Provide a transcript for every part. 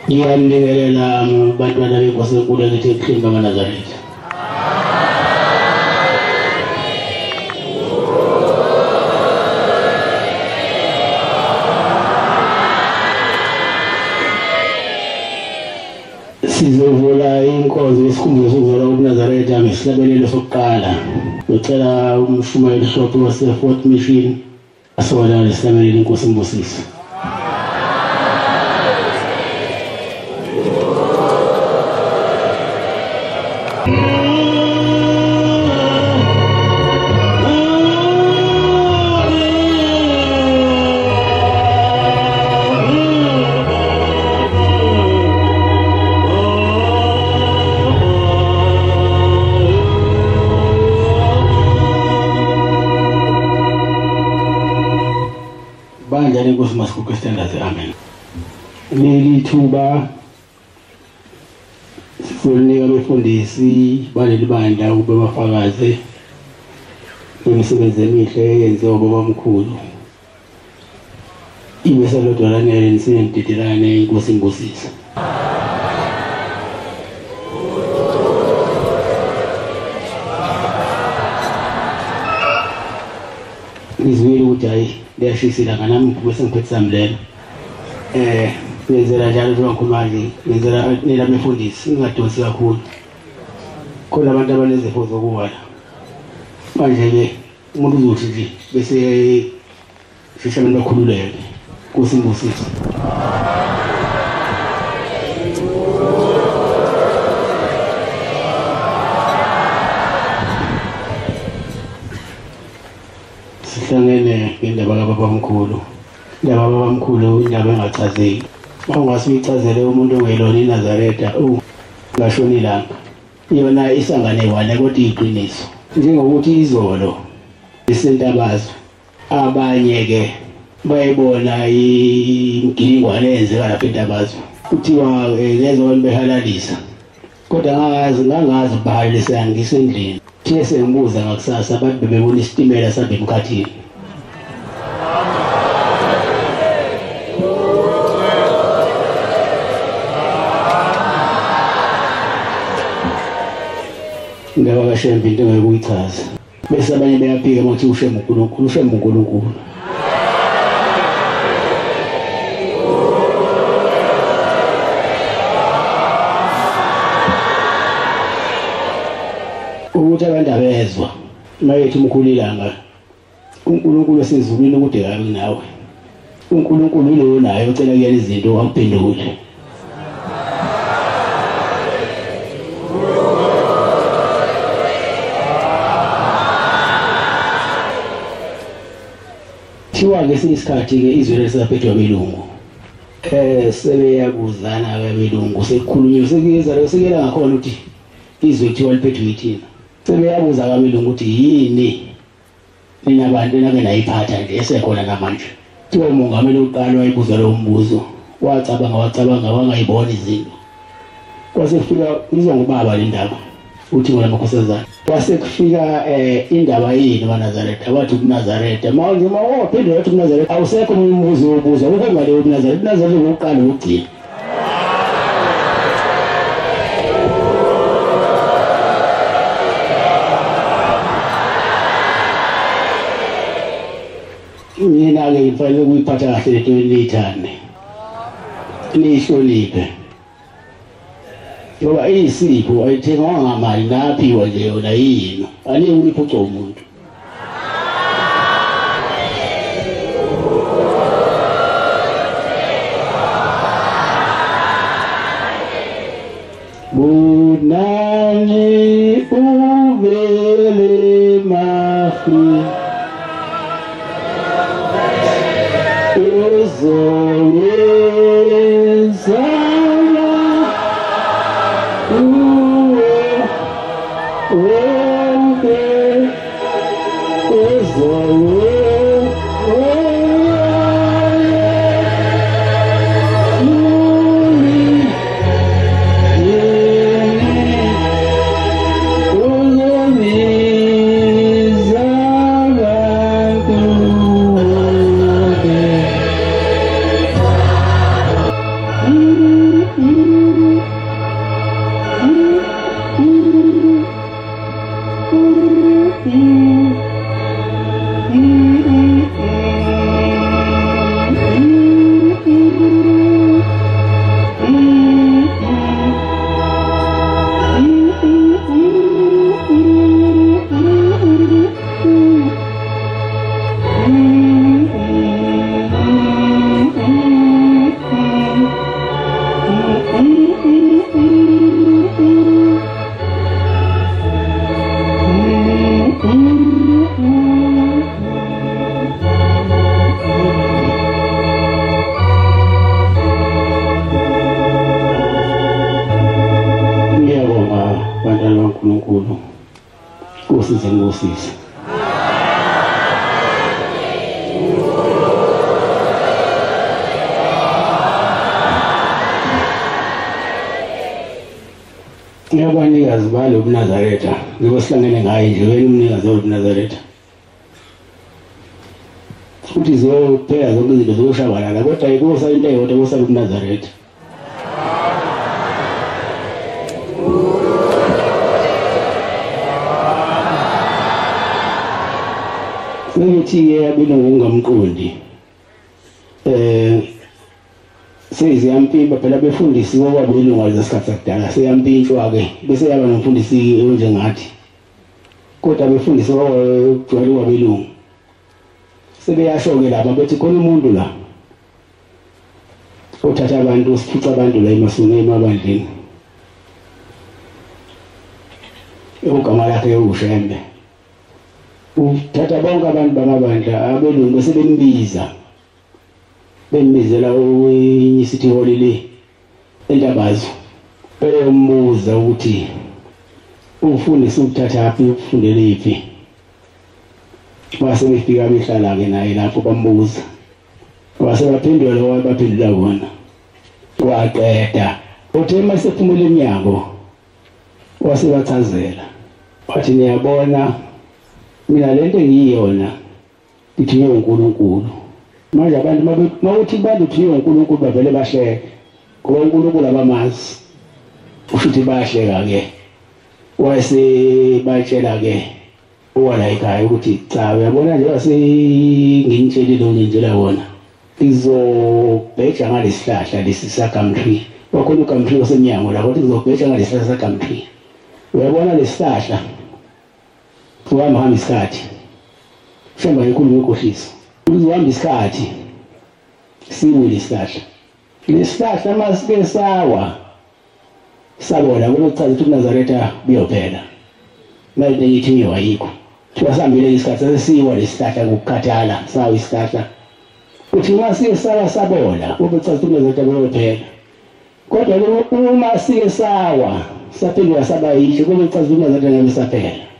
Ngiyamlekelela bantwana benkosi enkulu ekithi eBuhleni eNazaretha. Sizovula inkonzo yesikhumbuzo sokuzalwa eNazaretha ngesihlabelelo sokuqala. Ngicela umshumayeli shophi wase-Fourth Mission asokala lesihlabelelo inkosi imbusise. Bandla lenkosi masikuke standards amen. Leli thuba sifunika abafundisi baleli bandla ube bafakaze imisebenzi emihle eyenziwa babamkhulu. Ibesalodwalanele nisindidelane inkosi imbusisa. Ngizwile ukuthi hayi liyashisila nganami bese ngiphethe samlela. Ngenzela njalo njengoba manje ngenzela nina befundisi ngingadonsi kakhulu. Khona abantu abanezifo zokuwala. Manje ke umuntu uzothi nje bese shisha abantu bakhululeke kusimbusisi. Sihlangene ngendaba kababamkhulu. Indaba kababamkhulu indaba engachazeki. Ongasichazele umuntu ongelona eNazaretha ngashonilanga. Yona isangane wane kodwa iqiniso. Njengokuthi izolo isentabazwe abanye ke bayibona imgilingwane eyenzeka lapha entabazwe. Kuthiwa lezo behalalisa. Kodwa ngangazi bahalalisa ngisendlini. Thiye sengibuza ngakusasa abantu bebona isitimela sahamba emkhathini. Indaba kaShembe into engekuyichaza. Bese abanye beyaphika bathi uShembe uNkulunkulu, uShembe uNkulunkulu. Ukuthi abantu abezwa mayethi umkhulilanga uNkulunkulu esezulwini kude kabi nawe. uNkulunkulu lo naye ucela kuyena izinto akuphendule. Thiwa ngesinye isikhathi ke izwe lesaphethwa abelungu. Sebeyakuzana abelungu sekukhulunywa sekuyela ngakhona ukuthi izwe kuthiwa liphethwe yithina. Sebeyabuza kabelungu ukuthi yini nina abantu enake nayiphatha nje esekhona namanje. Thiwa umongameli oqala wayibuza lo mbuzo wacabanga wangayibona izinto. Kwase kufika izwa ngubaba le ndaba uthi ngona makhosazana. Kwase kufika indaba yini eNazaretha bathi eNazaretha manje mawophendula ukuthi eNazaretha awusekho umbuzo wobuza ukho ngale eNazaretha ngokuqala ukugcina. Mina ke ngifanele ukuyiphatha kahle lento eniyithande. Nihloniphe. Ngoba isipho ayithengwa ngamali naphiwa nje yona yini. Aniye uliphuca umuntu. Bunani uvele mafi. kaNkulunkulu kusize ngosisi. Abanikazi balo eNazaretha ngibosihlangene ngaye nje wena umnikazi eNazaretha futhi ziyophela zonke izinto zoshabalala kodwa ikusa into eyodwa kusala eNazaretha. Sengithi-ke abelungu ungamqondi seziyampimpa phela befundisi kwabelungu lesikhathi sakudala seyampintshwa-ke bese yaba nomfundisi onjengathi kodwa befundisi kwabajwayele kwabelungu sebeyasho-ke lapha bethi khona umuntu la othatha abantu sifica abantu la emasonweni emabandleni ogama lakhe uShembe uthatha bonke abantu bamabandla abelungu bese bembizela City Hall le endabazo beyombuza ukuthi ufundisi ukuthathaphi ufundele iphi base befika behlala-ke naye lapho bambuza base baphendula lo wabaphendula kona waqeda uthe masephumile eminyango wasebachazela wathi niyabona mina lento engiyiyona ngithiwe uNkulunkulu manje abantu mawuthi bantu thiwe uNkulunkulu bavele bahleke ngoba uNkulunkulu abamazi futhi bayahleka-ke wayesebatshela-ke wala ekhaya ukuthi cha uyabona nje wasengingitshelile ungitshela wona izobheja ngalesihlahla lesi sakamtree wakhona ukamtree wasemnyango la kodwa izobheja ngalesihlahla sakamtree uyabona lesihlahla uhamba isikhathi Shembe inkulu ngekhohliso uzohamba isikhathi siwile isihlahla lesihlahla masike sawa sabona kulochaza ukuthi eNazaretha biyophela manje ngithi ngiyayikho twasambile isikhathi sesiwa lesihlahla ngokukhathala sawa isihlahla uthi masike sawa sabona kulochaza ukuthi eNazaretha biyophela kodwa uma sike sawa saphendula saba yisho kulochaza ukuthi eNazaretha ngeke saphela.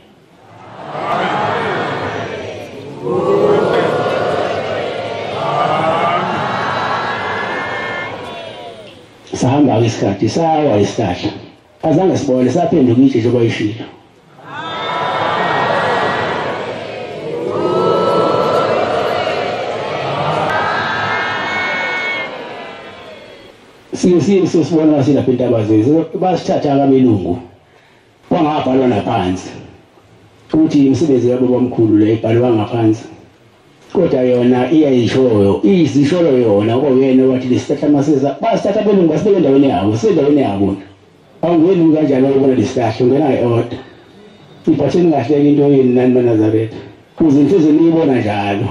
Sahamba isikhathi sawa isihlahla azange sibone saphenduka itshe njengoba ishilo sibona silapha entabazweni basithatha kabelungu wangabhalwa naphansi ukuthi imisebenzi yabo bamkhulu le ibhalwa ngaphansi kodwa yona iyayishoyo izisholo yona ngoyena wathi lesihlahla maseza basithatha abelungu basibeke endaweni yabo sendaweni yabo awungeni kanjani ukubona lesihlahla ungena nge-order iphatheni kahle into yini nani eNazaretha kuze inhliziyo niyibona njalo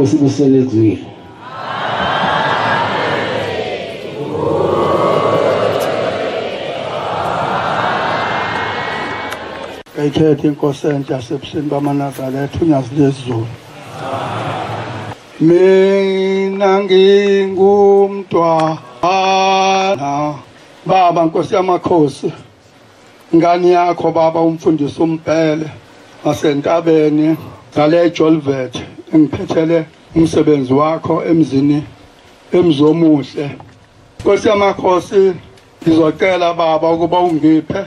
usibusele ezwini Ekhethe inkosi enhle yasebuhleni bamaNazaretha unyazi lezulu. Mina ngingumntwana baba Nkosi yamakhosi ngani yakho baba umfundisi umpele wasentabeni ngale Jolvet engiphethele umsebenzi wakho emzini emzomuhle. Nkosi yamakhosi ngizocela baba ukuba ungiphe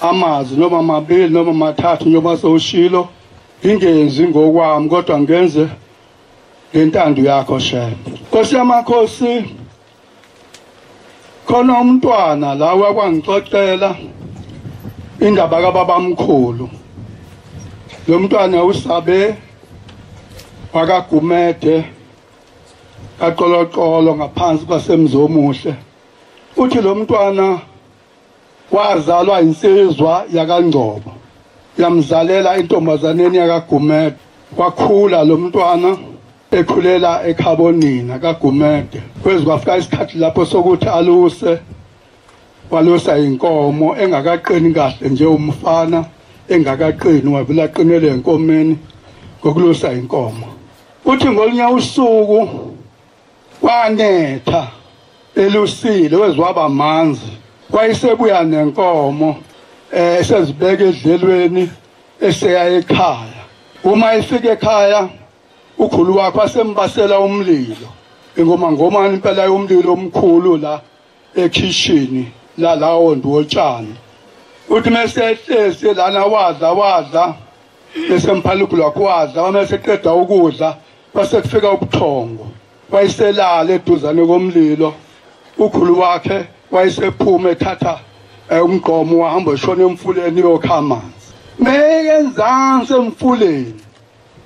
amazwi noma mabili noma mathathu njengoba sewushilo ingenzi ngokwami kodwa ngenze ngentando yakho Shembe. Nkosi yamakhosi khona umntwana la wakwangixoxela indaba kababamkhulu lo mntwana usabe wakagumede kaqoloqolo ngaphansi kwasemzomuhle uthi lo mntwana wazalwa insizwa yakaNgcobo yamzalela intombazaneni yakagumede wakhula lo mntwana ekhulela ekhabonina kaGumede kwezi kwafika isikhathi lapho sokuthi aluse walusa inkomo engakaqini kahle nje umfana engakaqini wavela aqinele enkomeni ngokulusa inkomo uthi ngolunye usuku wanetha elusile wezwaba manzi wayesebuya nenkomo esezibeka edlelweni eseya ekhaya. Uma efika ekhaya ukhulu wakhe wasembasela umlilo ingoma impela yomlilo omkhulu la ekitchen lawo ndwotshani. Uthi mesehlezi lana wadla bese mphaluphulu wakhe wadla mase eqeda ukudla base kufika ubuthongo wayeselala eduzane komlilo. Ukhulu wakhe wayesephuma ethatha umgqomo wahamba eshona emfuleni yokha amanzi. Mekenzansi emfuleni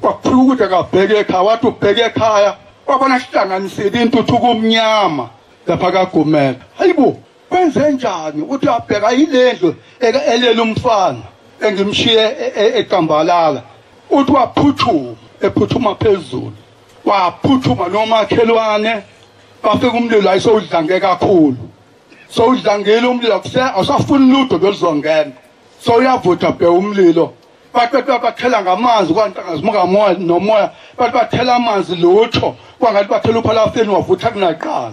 kwakufika ukuthi akabheke ekhaya. Wathi ubheke ekhaya wabona sihlanganisile intuthuko omnyama lapha kaGumela. Hayibo kwenze njani? Uthi abheka yilendlu elela umfana engimshiye eqambalala. Uthi ephuthuma phezulu waphuthuma nomakhelwane bafika umlilo ayisowudlange kakhulu. Sowudlangile umlilo awusafuni lutho belizongena. So uyavutha bhe umlilo bathela ngamanzi kwantanga zimuka moya nomoya bathela amanzi lutho kwangathi bathela uphalafeni wavutha kunaqala.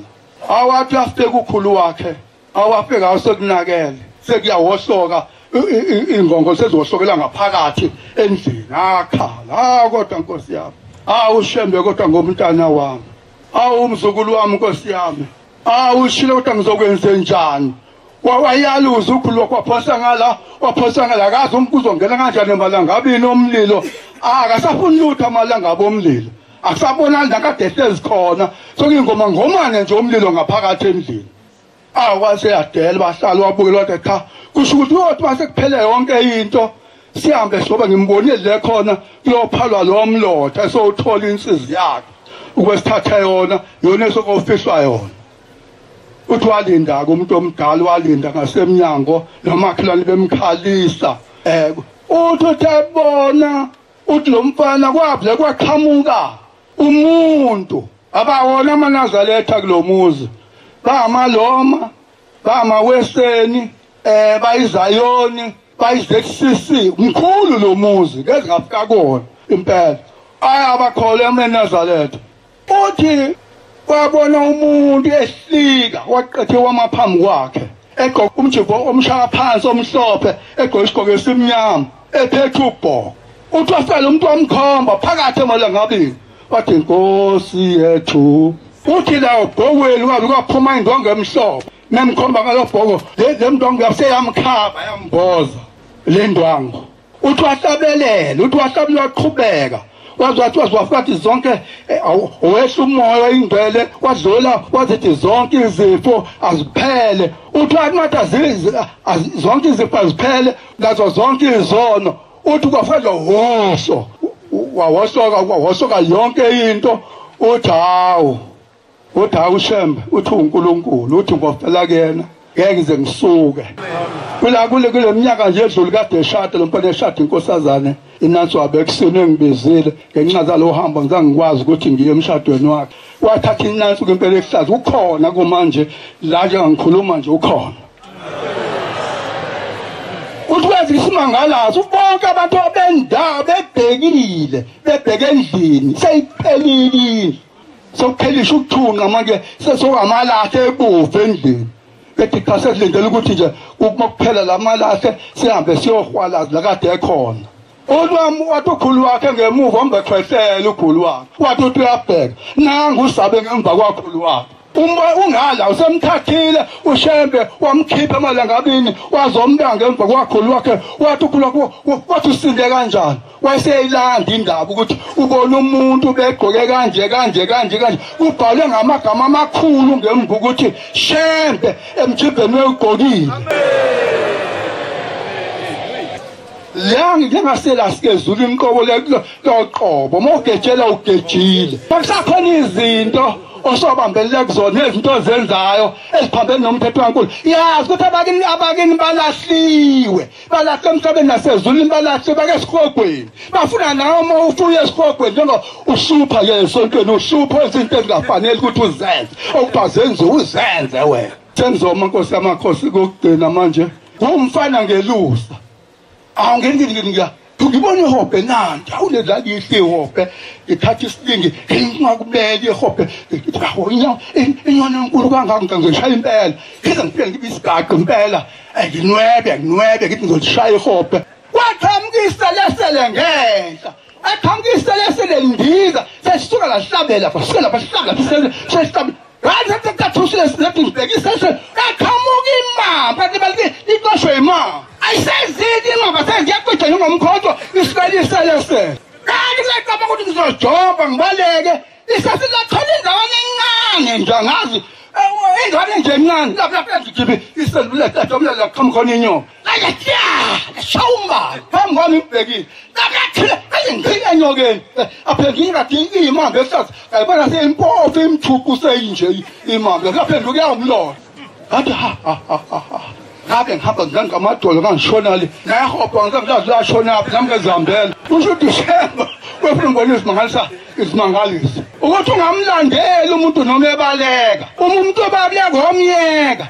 Awathi afike ukhulu wakhe awafika asekunakele sekuyawohloka ingongo seziwohlokela ngaphakathi endlini akhala. Kodwa Nkosi yami uShembe kodwa ngomntana wami umzukulu wami Nkosi yami ushilo kodwa ngizokwenza njani? Wayaluza ukhulu wakhe waphosa ngala akazi umbuzo ngena kanjani emalanga abini omlilo akasafuni lutho amalanga abomlilo akusabonani nakade sezikhona sokuyingomangomane nje omlilo ngaphakathi endlini. Kwase yadela bahlala wabukela wathi cha kusho ukuthi uthi mase kuphele yonke into sihambe soba ngimbonile le khona kuyophalwa lo mlotha esowuthola insizi yakhe ukwesithatha yona esokofiswa yona. Uthi walinda umuntu omdala walinda ngasemnyango nomakhelwane bemkhalisa. Uthi utabona uthi lo mfana kwavele kwaqhamuka umuntu abawona amaNazaretha kulomuzi bayamaloma bayamaweseni bayizayoni bayizexcc mkhulu lo muzi ngeze ngafika kona impela abakholwa eNazaretha. Uthi wabona umuntu ehlika waqethe wamaphambi kwakhe egqoka umjivo omshaya phansi omhlophe egqoka isigqoko esimnyama ephethe ubhoko. Uthi wafela umuntu wamkhomba phakathi emalanga abini wathi Nkosi yethu. Uthi la ubhokweni kwaphuma indongo emhlophe nemkhomba ngalobhoko le ndongo yaseyamkhaba yamboza le ndwangu. Uthi wahlabelela uthi wahlabela waqhubeka wathi zonke owehla umoya ingcwele wadlula wazithi zonke izifo aziphele. Uthi wathi zonke izifo aziphele nazo zonke izono. Uthi kwafela wawohloka yonke into. Uthi uShembe uthi uNkulunkulu uthi ngofela kuyena ngeke ngize ngisuke kule minyaka nje edlule kade eshada lo mfana eshada inkosazane inansi wabekuseni engibizile ngenxa zalo hamba ngizangikwazi ukuthi ngiye emshadweni wakhe. Wathatha inansi ngempela ehlaza ukhona kumanje la nje ngikhuluma nje ukhona. Uthi wazi isimangalazo bonke abantu abendawo bebhekile bebheke endlini seyiphelile sokuphelisha ukuthunqa manje sesokamalahle ebuve endlini. Bethi cha sesilindele ukuthi nje ukuphela lamalahle sihambe siyohwalaza la kade ekhona. Wathi ukhulu wakhe ngemuva ombekhwehlela ukhulu wakhe wathi uthi uyabheka nangu usabe ngemva kwakhulu wakhe. Ungala usemthathile uShembe wamkhipha amalanga abini wazomba ngemva kwakhulu wakhe. Wathi ukhulu wakhe wathi usinde kanjani? Wayeseyilanda indaba ukuthi ubona umuntu begqoke kanje kubhalwe ngamagama amakhulu ngemva ukuthi Shembe emjimbeni wegqokile. La ngingasela sikezula inqobo loqobo mawugejela ugejile. Akusakhona izinto osabambelele kuzona izinto ozenzayo eziphambene nomthetho kaNkulunkulu. Yazi ukuthi abakini balahliwe balahle emhlabeni nasezulwini balahle bake esikhogweni bafuna nawe uma ufuye esikhogweni njengoba uhlupha ke esontweni uhlupha izinto ezingafanele ukuthi uzenze okubazenze uzenze wena. Sengizoma Nkosi yamakhosi kokugcina manje ngumfana ngelusa awungeni ngibona ihobhe nandi awunedlali ihle ihobhe ithatha isilingi ngingakubeka ihobhe inyoni enkulu kangaka ngizishaya impela ngize ngifike ngibe isigaqa impela nginwebe ngithi ngizolishaya ihobhe wathambisa lesele ngenhla athambisa lesele ndiza sesisuka la hlabela fasela bahlabela sesihlabela ngathi tathushile sinethi ngibhekisa eqhamuka imamba libalike ikoshwe imamba ayisezidi imamba sengiyaqoqa ngomkhonto isikalisa lesele kanti ngiyaqaba ukuthi ngizojoba ngibaleke isasilathola indawana encane nje angazi ingane nje encane lapha ngigibe iseluleka domlela qhamukhona inyoka ayatya shawumba phambi kwami ngibhekile lapha ayingqika enyokeni apha ngingathi imamba esathi ayibona seyimpofu imthuphu seyinje imamba lapha ngiyamlola ngathi ngabe ngihamba ngamadolo ngangishonale nayahopha ngizazi lashona apha nami ngezambela usho ukuthi Shembe wefuna ngibona izimangalisi ukuthi ungamlandeli umuntu noma ebaleka umuntu obaleka omyeka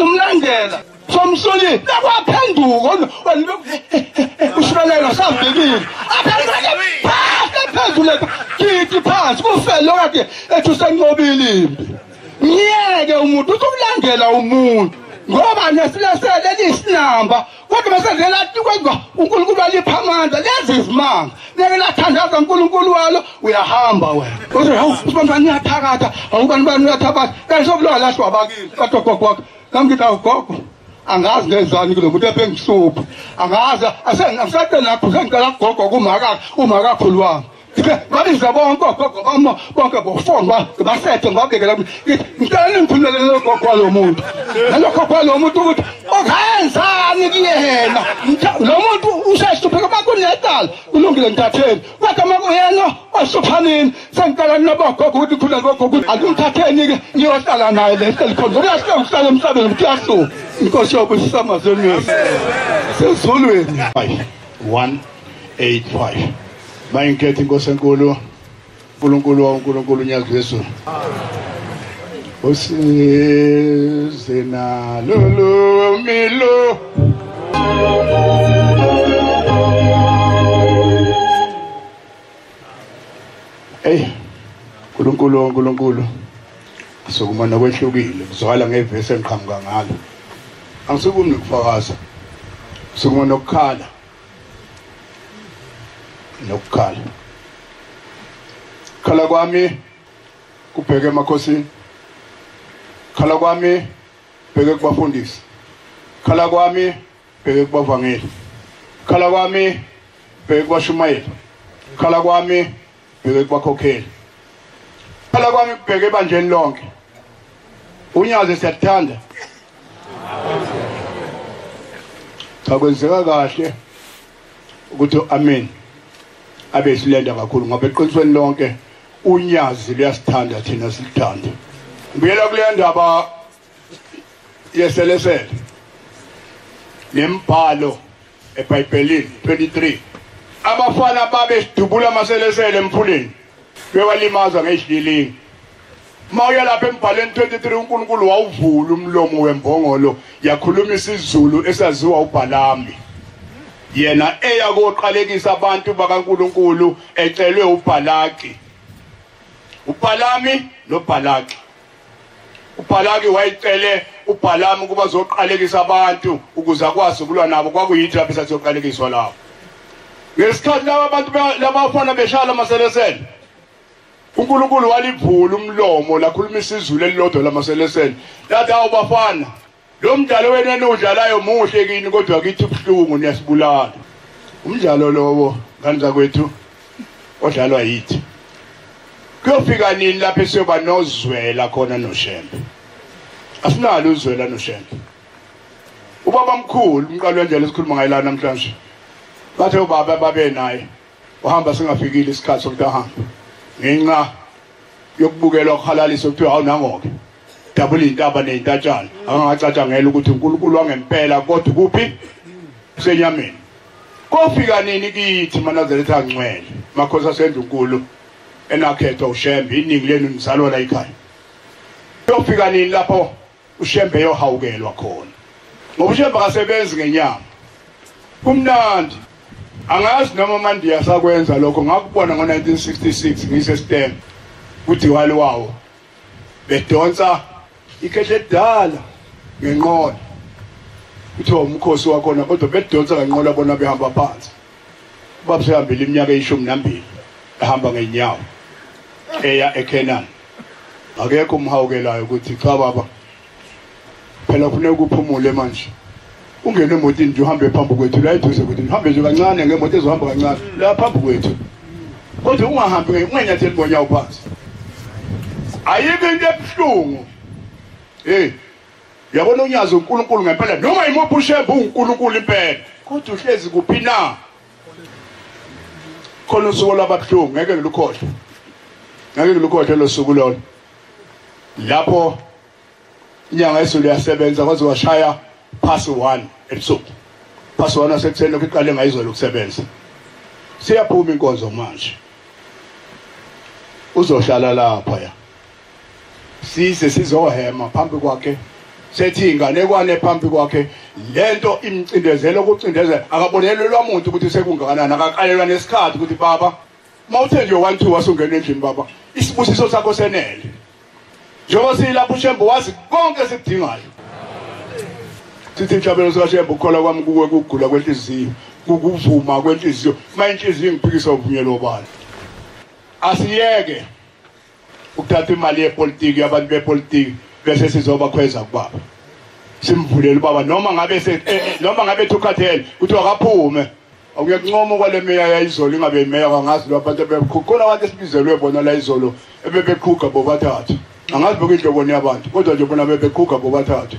umlandela somsoli lakwaphenduka usibelela sabhekile phezulu kithi phansi kufele okade ethi usenqobile impi ngiyeke umuntu ukulandela umuntu ngoba nesilesele lisinamba kodwa mesezela kwenza uNkulunkulu alipha amandla lezi izimanga ngeke lathandaza uNkulunkulu walo uyahamba wena kodwa hawu sibambani uyathakatha awubani uyathakatha kanti sokulowa lahlwa abakile kagogo kwakho nami ngithi awugogo angazi ngezani kulo muntu ebengisupha angazi asengisaqe nakho sengicela kugogo kumakakhulu wami babiza bonke ogogo bama bonke bofona basethe ngabekela ngicela ngiphumele logogo kwalo muntu nalokho kwalo muntu ukuthi okayenzani kuyena lo muntu usashuphe bakunetala kulungile ngithatheni kodwa makuyena osuphanini sengicela nogogo ukuthi khona gogo ukuthi akungithatheni ke niyohlala naye leselikhona uyahlala emhlabeni ngiyasuka inkosi yobusisama zenu sezulweni 185 bayinkethi inkosi enkulu uNkulunkulu nyazi Yesu usize nalo milo uNkulunkulu sokumana kwehlukile kuzwala ngevesi engiqhamuka ngalo angisukumi ukufakaza sokumana nokukhala khala kwami kubheke emakhosini khala kwami bheke kubafundisi khala kwami bheke kubavangeli khala kwami bheke kubashumayeli khala kwami bheke kubakhokheli khala kwami bheke ebanjeni lonke unyaze siyathanda akwenzeka kahle ukuthi amen abe silenda kakhulu ngoba eqinisweni lonke unyazi luyasithanda thina silithanda ngibuyela kule ndaba yeselesele nembhalo eBhayibhelini 23 abafana babe sidubula amaselesele emphuleni bewalimaza ngehlilingi mawuya lapha embhaleni 23 uNkulunkulu wawuvula umlomo wembongolo yakhuluma isiZulu esaziwa uBhalami yena eyakoqalekisa abantu bakaNkulunkulu ecelwe uBhalaki uBhalami noBhalaki uBhalaki wayecele uBhalami kuba zoqalekisa abantu ukuze akwazi ukulwa nabo kwakuyithi lapha esazoqalekiswa lapho ngesikhathi laba abantu labafana beshala amaselesele uNkulunkulu walivula umlomo lakhuluma isiZulu elilodwa lamaselesele lathi awubafana lo mdlalo wena enudlalayo muhle kini kodwa kithi ubuhlungu niyasibulala umdlalo lowo ngani zakwethu odlalwa yithi kuyofika nini lapha siyoba nozwela khona noShembe asinalo uzwela noShembe ubaba mkhulu umqalo wendlela esikhuluma ngayilana namhlanje bathe ubaba babe naye wahamba singafikile isikhathi sokuthi ahambe ngenxa yokubukelwa ukuhalaliswa kuthiwa awunangoke dabula intaba nezintatshana angacatshangela ukuthi uNkulunkulu wangempela kodwa kuphi senyameni kofika nini kithi eNazaretha angcwele makhosi asendunkulu enakhethwa uShembe iningi lenu nizalwa la ekhaya kofika nini lapho uShembe yohawukelwa khona ngoba uShembe akasebenzi ngenyama kumnandi angazi noma manje yasakwenza lokho ngakubona ngo1966 ngisestem kuDiwali wawo bedonsa ikhehle edala ngenqola kuthiwa umkhosi wakhona kodwa bedonsa ngenqola bona behamba phansi babesehambile iminyaka e12 ehamba ngenyawo eya eKenani akekho umhawukelayo ukuthi cha baba phela kufanele ukuphumule manje ungene emotini nje uhambe phambi kwethu la eduze ukuthi uhambe nje kancane ngemoto ezohamba kancane la phambi kwethu kodwa ungahambi ngenyathelo bonyawo phansi ayike into ebuhlungu yabona unyazo uNkulunkulu ngempela noma imuphi uShembe uNkulunkulu impela kodwa uhlezi kuphi na khona usuku lababuhlungu ngeke ngilukhohle lo suku lolo lapho inyanga yesulu yasebenza kwaze washaya +1 ebusuku +1 asekutheni ukuqale ngayizolo ukusebenza siyaphuma inkonzo manje uzohlala lapha ya sizohema phambi kwakhe sethi inganekwane phambi kwakhe lento imcindezelo ukucindezela akabonelelwa umuntu ukuthi sekungakanani akaqalelwa nesikhathi ukuthi baba mawuthe nje 1 2 wasungena endlini baba isibusiso sakho senele njengoba silapho uShembe wazi konke esikudingayo sithi inhlabelo sikaShembe ukukhola kwami kuwe kugula kwenhliziyo kukuvuma kwenhliziyo mayinhliziyo ngiphikisa uvunyelo bani asiyeke ukuthatha imali yepolitiki abantu bepolitiki bese sizobakhweza kubaba simvulele baba noma ngabe thukhathele ukuthi akaphume akuyakuncoma kwale meya yayizolo ingabe imeya kangazi lo abantu bekhona abantu esibizelwe bona la izolo ebebeqhuga bobathathu angazi bokindloboni yabantu kodwa nje bona bebeqhuga bobathathu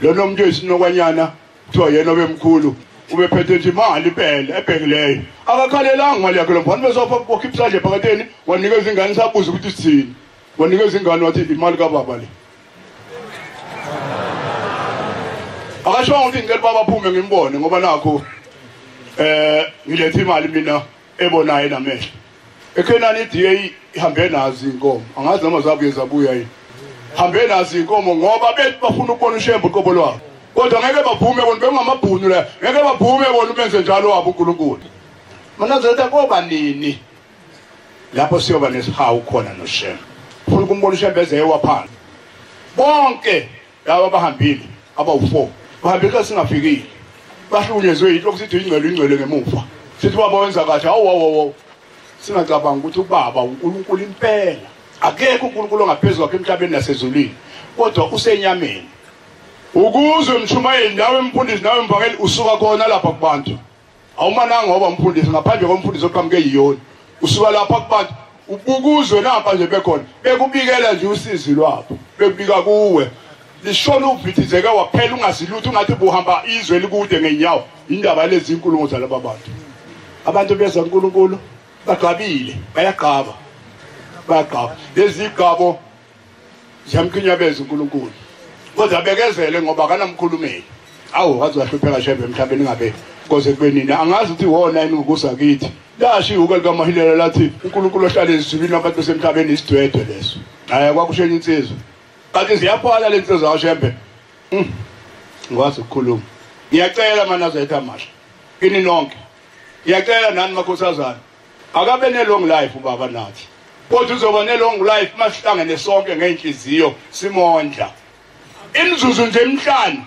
lo nomuntu esinokwanyana kuthiwa yena obemkhulu ubephethe nje imali impela ebhekileyo akakhalelanga imali yakhe lo mfana bezopha bokhipha nje phakatheni wanikeza ingane sabuza ukuthi sithini wanikeza ingane wathi imali kaBaba le akasho ukuthi ngicela baba aphume ngimbone ngoba nakho ngilethe imali mina ebonayo namehlo eKenani iDA ihambe nazi inkomo angazi noma zabuye zabuya yini hambe nazi inkomo ngoba bethi bafuna ukubona uShembe uqobo lwabo kodwa ngeke baphume bona bengamabhunu la ngeke baphume bona ubenze njalo wabo uNkulunkulu eNazaretha koba nini lapho siyoba nesihawu khona noShembe ufuna ukumbona uShembe ezewa phansi bonke laba bahambile abawu4 bahambile singafikile bahlunyezwe yinto kusithi ingcelo ngemuva sithi baba wenza kahle awu singacabanga ukuthi ubaba uNkulunkulu impela akekho uNkulunkulu ongaphezulu kwakhe emhlabeni nasezulwini kodwa usenyameni ukuzwe mshumayeli nawe mfundisi nawe mvangeli usuka khona lapha kubantu awumananga ngoba umfundisi ngaphandle komfundisi oqhamuke yiyona usuka lapha kubantu ubukuzwe napha nje bekhona bekubikela nje usizi lwabo bekubika kuwe lishona uvithizeke waphela ungazilutho ungathi buhamba izwe likude ngenyawo indaba lezi inkulumo zalaba abantu beza uNkulunkulu bagabile bayagaba lezi igabo ziyamkhinyabeza uNkulunkulu kodwa bekezele ngoba kanamkhulumeli awu wazi wahlupheka Shembe emhlabeni ngabe koze kube nini angazi ukuthi wona yini ukusakithi lashiwo kwelikaMahilela lathi uNkulunkulu ohlala ezulwini abantu besemhlabeni isidwedwe leso hayi kwakushela insizwe kanti ziyaphala lensizwe kaShembe ngwazi ukukhuluma ngiyacela eNazaretha amasha kini nonke ngiyacela nani makhosazana akabe nelong life ubaba nathi kodwa uzoba nelong life masihlangene sonke ngeenhliziyo simondla imzuzu nje emhlanje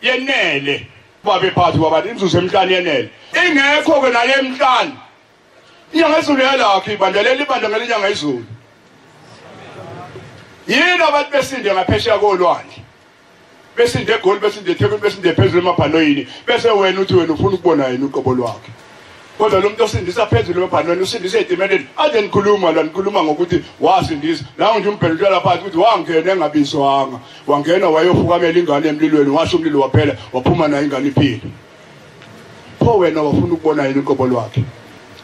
yenele babe phansi babantu imzuzu emhlanje yenele ingekho ke nale emhlanje inyanga izulu yalakho ibandelela ibandangela inyanga izulu yini abantu besinde ngaphesheya kolwandle besinde eGoli besinde eThekwini besinde phezulu emabhanoyini bese wena uthi wena ufuna ukubona yena uqobo lwakhe kodwa lo muntu osindisa phezulu emabhanweni usindisa etimeleni ade nikhuluma ngokuthi wasindisa nawe nje umbhelela lapha ukuthi wangena engabizwanga wangena wayofukamela ingane emlilweni washo umlilo waphela waphuma nayo ingane iphila pho wena wafuna ukubona yena uqobo lwakhe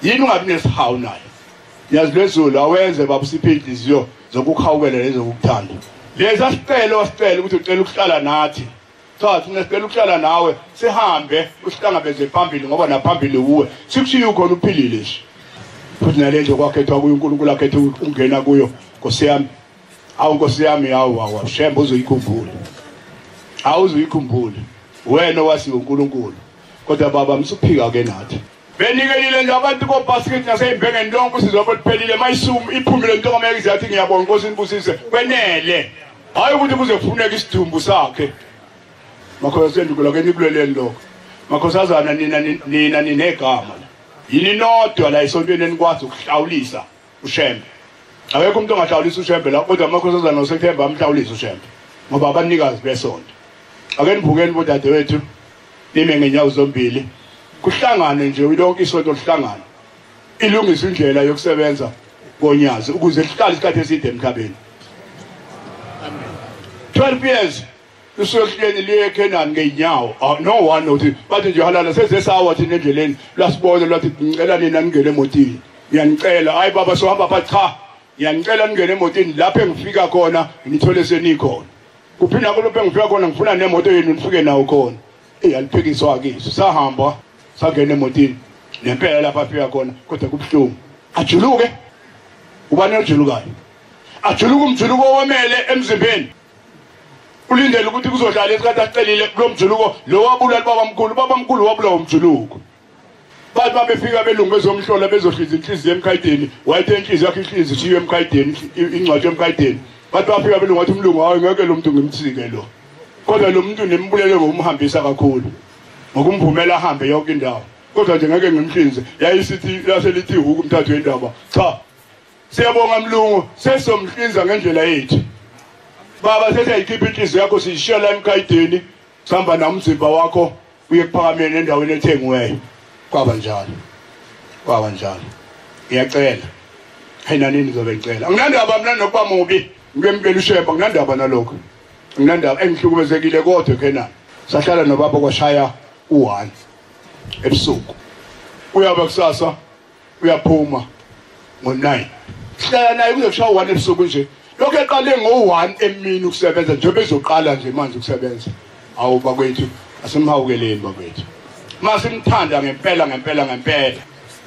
yini ungabi nesihawu naye yazi lezulu awenze babusiphe inhliziyo zokukhawukela lezokuthanda lezi asicela ukuthi ucela ukuhlala nathi sathi nesicela ukuhlala nawe sihambe usihlangabeze phambili ngoba naphambili uwe sikushiye ukhona uphilile nje futhi nalezo kwakhethwa kuyo uNkulunkulu akhethe ungena kuyo Nkosi yami awu Nkosi yami awu Shembe uzuyikhumbula awuzuyikhumbula wena wasiwe uNkulunkulu kodwa baba msuphika ke nathi benikelile nje abantu ko basket naseyibhengeni lonke usizwa liphelile mayisumi iphumile into kameke izathi ngiyabonga Nkosi inibusise kwenele hayi ukuthi kuze kufuneka isidumbu sakhe makhosi sendukela ke nikuleleni lokho makhosazana nina ninegama yini nodwa la isontweni enikwazi ukuhlawulisa uShembe awekho umuntu ongahlawulisa uShembe la kodwa amakhosazana osethemba amhlawulisa uShembe ngoba abanikazi besonto ake nivukeni bodade wethu nime ngenyawo zombili kuhlangane nje lonke isonto lihlangane ilungisa indlela yokusebenza konyazi ukuze lihlale isikhathi eside emhlabeni 12 years usohleni liye eKenani ngeenyawo no one uthi bathi nje halala sezesawa thina endleleni lasibona lathi ngicela nina ningene emotini ngiyanicela hayi baba sohamba pha cha ngiyanicela ningene emotini lapho engifika khona ngithole senikhona kuphinda kulapho engifika khona ngifuna nemoto yenu nifike nawo khona eyaliphikiswa kiso sahamba sagena emotini nempela lapha afika khona kodwa kubhlungu ajuluke ubani ojulukayo ajuluke umjuluko owamele emzimbeni ulindele ukuthi kuzohlala isikhathi acelile kulomjuluko lo wabulala babamkhulu wabulawa umjuluko bathi babefika belungu bezomhlola bezohliza inhliziyo emkhayideni wayethe inhliziyo yakhe inhliziyo ishiye emkhayideni ingcwatshe emkhayideni bathi bafika belungu wathi umlungu hayi ngeke lo muntu ngimthike lo kodwa lo muntu nembulele ngomhambisa kakhulu ngokumvumela ahambe yonke indawo kodwa nje ngeke ngimhlinze yayisithi laselithi ukumthathu endaba cha siyabonga mlungu sesomhlinza ngendlela yethu baba sethe ayikhipha inhliziyo yakho siyishiya la emkhayideni sihamba namzimba wakho uye kuphakameni endaweni ethengiweyo kwaba njalo ngiyacela hayina nini ngizobe ngicela anginandaba mina nokuba mubi ngiyemkela uShembe anginandaba nalokho anginandaba engihlukumezekile kodwa eKenani sahlala nobaba kwashaya u1 ebusuku uyaba kusasa uyaphuma ngo9 sihlala naye kuze kushaya u1 ebusuku nje lokho eqale ngo1 emini ukusebenza nje bezoqala nje manje ukusebenza awu bakwethu asimhawukeleni bakwethu masimthanda ngempela